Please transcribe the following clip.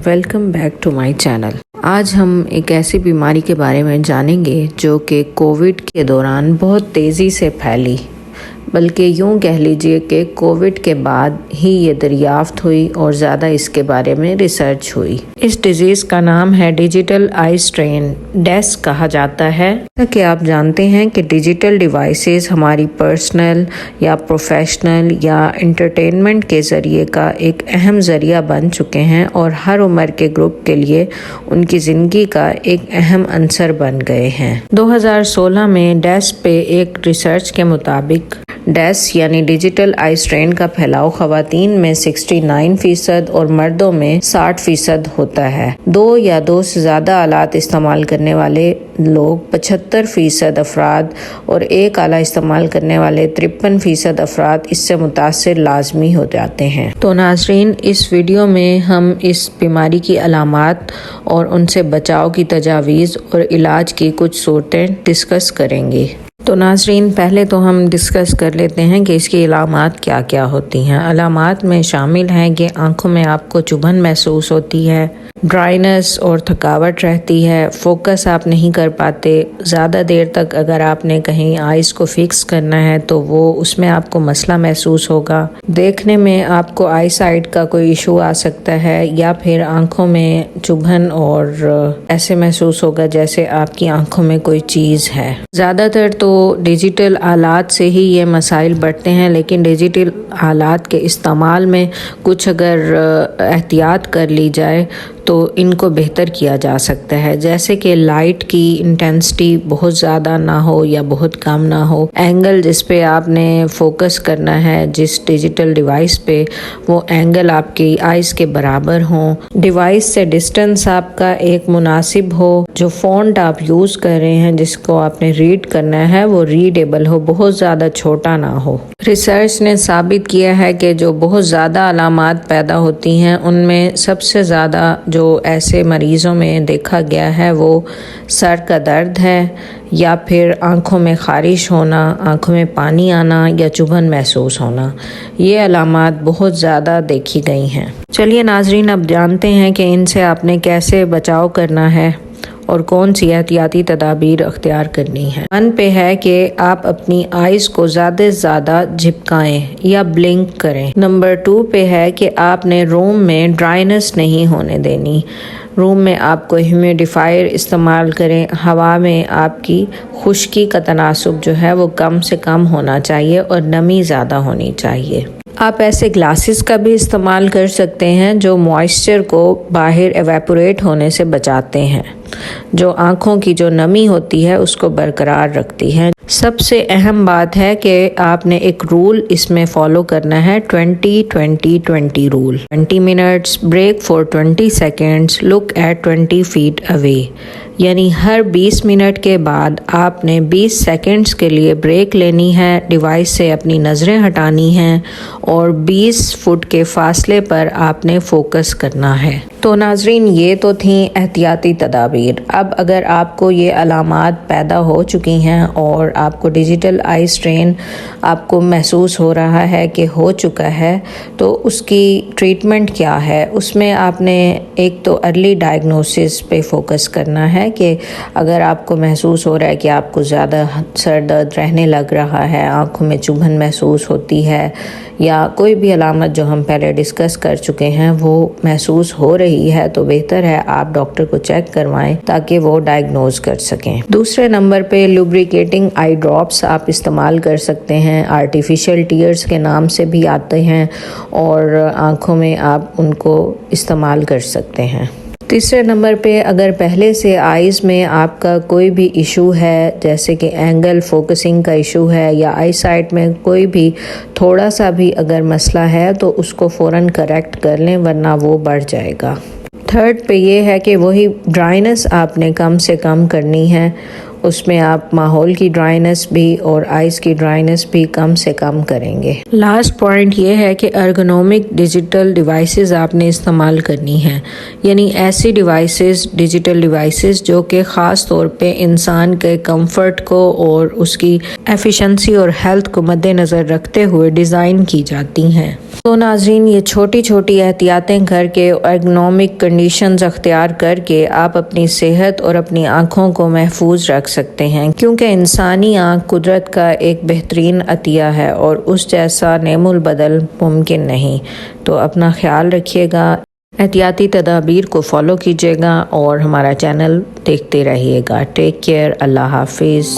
Welcome back to my channel. آج ہم ایک ایسی بیماری کے بارے میں جانیں گے جو کہ کووڈ کے دوران بہت تیزی سے پھیلی، بلکہ یوں کہہ لیجئے کہ کووڈ کے بعد ہی یہ دریافت ہوئی اور زیادہ اس کے بارے میں ریسرچ ہوئی۔ اس ڈیزیز کا نام ہے ڈیجیٹل آئی اسٹرین، ڈیس کہا جاتا ہے۔ جیسا کہ آپ جانتے ہیں کہ ڈیجیٹل ڈیوائسز ہماری پرسنل یا پروفیشنل یا انٹرٹینمنٹ کے ذریعے کا ایک اہم ذریعہ بن چکے ہیں اور ہر عمر کے گروپ کے لیے ان کی زندگی کا ایک اہم عنصر بن گئے ہیں۔ 2016 میں ڈیس پہ ایک ریسرچ کے مطابق ڈیس یعنی ڈیجیٹل آئی اسٹرین کا پھیلاؤ خواتین میں 69% اور مردوں میں 60% ہوتا ہے۔ 2 یا 2 سے زیادہ آلات استعمال کرنے والے لوگ 75% افراد اور ایک آلہ استعمال کرنے والے 53% افراد اس سے متاثر لازمی ہو جاتے ہیں۔ تو ناظرین، اس ویڈیو میں ہم اس بیماری کی علامات اور ان سے بچاؤ کی تجاویز اور علاج کی کچھ صورتیں ڈسکس کریں گے۔ تو ناظرین، پہلے تو ہم ڈسکس کر لیتے ہیں کہ اس کی علامات کیا کیا ہوتی ہیں۔ علامات میں شامل ہیں کہ آنکھوں میں آپ کو چبھن محسوس ہوتی ہے، ڈرائنس اور تھکاوٹ رہتی ہے، فوکس آپ نہیں کر پاتے، زیادہ دیر تک اگر آپ نے کہیں آئیز کو فکس کرنا ہے تو وہ اس میں آپ کو مسئلہ محسوس ہوگا، دیکھنے میں آپ کو آئی سائٹ کا کوئی ایشو آ سکتا ہے، یا پھر آنکھوں میں چبھن اور ایسے محسوس ہوگا جیسے آپ کی آنکھوں میں کوئی چیز ہے۔ زیادہ تر تو ڈیجیٹل آلات سے ہی یہ مسائل بڑھتے ہیں، لیکن ڈیجیٹل آلات کے استعمال میں کچھ اگر احتیاط کر لی جائے تو ان کو بہتر کیا جا سکتا ہے، جیسے کہ لائٹ کی انٹینسٹی بہت زیادہ نہ ہو یا بہت کم نہ ہو، اینگل جس پہ آپ نے فوکس کرنا ہے جس ڈیجیٹل ڈیوائس پہ، وہ اینگل آپ کی آئیز کے برابر ہوں، ڈیوائس سے ڈسٹنس آپ کا ایک مناسب ہو، جو فونٹ آپ یوز کر رہے ہیں جس کو آپ نے ریڈ کرنا ہے وہ ریڈیبل ہو، بہت زیادہ چھوٹا نہ ہو۔ ریسرچ نے ثابت کیا ہے کہ جو بہت زیادہ علامات پیدا ہوتی ہیں ان میں سب سے زیادہ جو ایسے مریضوں میں دیکھا گیا ہے وہ سر کا درد ہے، یا پھر آنکھوں میں خارش ہونا، آنکھوں میں پانی آنا یا چبھن محسوس ہونا۔ یہ علامات بہت زیادہ دیکھی گئی ہیں۔ چلیے ناظرین، اب جانتے ہیں کہ ان سے آپ نے کیسے بچاؤ کرنا ہے اور کون سی احتیاطی تدابیر اختیار کرنی ہے۔ 1 پہ ہے کہ آپ اپنی آئیز کو زیادہ سے زیادہ جھپکائیں یا بلنک کریں۔ نمبر 2 پہ ہے کہ آپ نے روم میں ڈرائنس نہیں ہونے دینی۔ روم میں آپ کو ہیومیڈیفائر استعمال کریں، ہوا میں آپ کی خشکی کا تناسب جو ہے وہ کم سے کم ہونا چاہیے اور نمی زیادہ ہونی چاہیے۔ آپ ایسے گلاسز کا بھی استعمال کر سکتے ہیں جو موئسچر کو باہر ایویپوریٹ ہونے سے بچاتے ہیں، جو آنکھوں کی جو نمی ہوتی ہے اس کو برقرار رکھتی ہے۔ سب سے اہم بات ہے کہ آپ نے ایک رول اس میں فالو کرنا ہے، 20-20-20 rule. 20 minutes break for 20 seconds, look at 20 feet away، یعنی ہر 20 منٹ کے بعد آپ نے 20 سیکنڈز کے لیے بریک لینی ہے، ڈیوائس سے اپنی نظریں ہٹانی ہیں اور 20 فٹ کے فاصلے پر آپ نے فوکس کرنا ہے۔ تو ناظرین، یہ تو تھیں احتیاطی تدابیر۔ اب اگر آپ کو یہ علامات پیدا ہو چکی ہیں اور آپ کو ڈیجیٹل آئی اسٹرین آپ کو محسوس ہو رہا ہے کہ ہو چکا ہے، تو اس کی ٹریٹمنٹ کیا ہے؟ اس میں آپ نے ایک تو ارلی ڈائگنوسس پہ فوکس کرنا ہے کہ اگر آپ کو محسوس ہو رہا ہے کہ آپ کو زیادہ سر درد رہنے لگ رہا ہے، آنکھوں میں چبھن محسوس ہوتی ہے، یا کوئی بھی علامت جو ہم پہلے ڈسکس کر چکے ہیں وہ محسوس ہو رہی ہے، تو بہتر ہے آپ ڈاکٹر کو چیک کروائیں تاکہ وہ ڈائگنوز کر سکیں۔ دوسرے نمبر پہ لوبریکیٹنگ آئی ڈراپس آپ استعمال کر سکتے ہیں، آرٹیفیشل ٹیئرز کے نام سے بھی آتے ہیں، اور آنکھوں میں آپ ان کو استعمال کر سکتے ہیں۔ تیسرے نمبر پہ اگر پہلے سے آئیز میں آپ کا کوئی بھی ایشو ہے، جیسے کہ اینگل فوکسنگ کا ایشو ہے یا آئی سائٹ میں کوئی بھی تھوڑا سا بھی اگر مسئلہ ہے تو اس کو فوراً کریکٹ کر لیں، ورنہ وہ بڑھ جائے گا۔ 3rd پہ یہ ہے کہ وہی ڈرائنس آپ نے کم سے کم کرنی ہے، اس میں آپ ماحول کی ڈرائنس بھی اور آئیز کی ڈرائنس بھی کم سے کم کریں گے۔ لاسٹ پوائنٹ یہ ہے کہ ارگونومک ڈیجیٹل ڈیوائسز آپ نے استعمال کرنی ہیں، یعنی ایسی ڈیوائسز، ڈیجیٹل ڈیوائسز جو کہ خاص طور پہ انسان کے کمفرٹ کو اور اس کی ایفیشنسی اور ہیلتھ کو مد نظر رکھتے ہوئے ڈیزائن کی جاتی ہیں۔ تو ناظرین، یہ چھوٹی چھوٹی احتیاطیں کر کے ارگونومک کنڈیشنز اختیار کر کے آپ اپنی صحت اور اپنی آنکھوں کو محفوظ رکھ سکتے ہیں، کیونکہ انسانی آنکھ قدرت کا ایک بہترین عطیہ ہے اور اس جیسا نعم البدل ممکن نہیں۔ تو اپنا خیال رکھیے گا، احتیاطی تدابیر کو فالو کیجیے گا اور ہمارا چینل دیکھتے رہیے گا۔ ٹیک کیئر، اللہ حافظ۔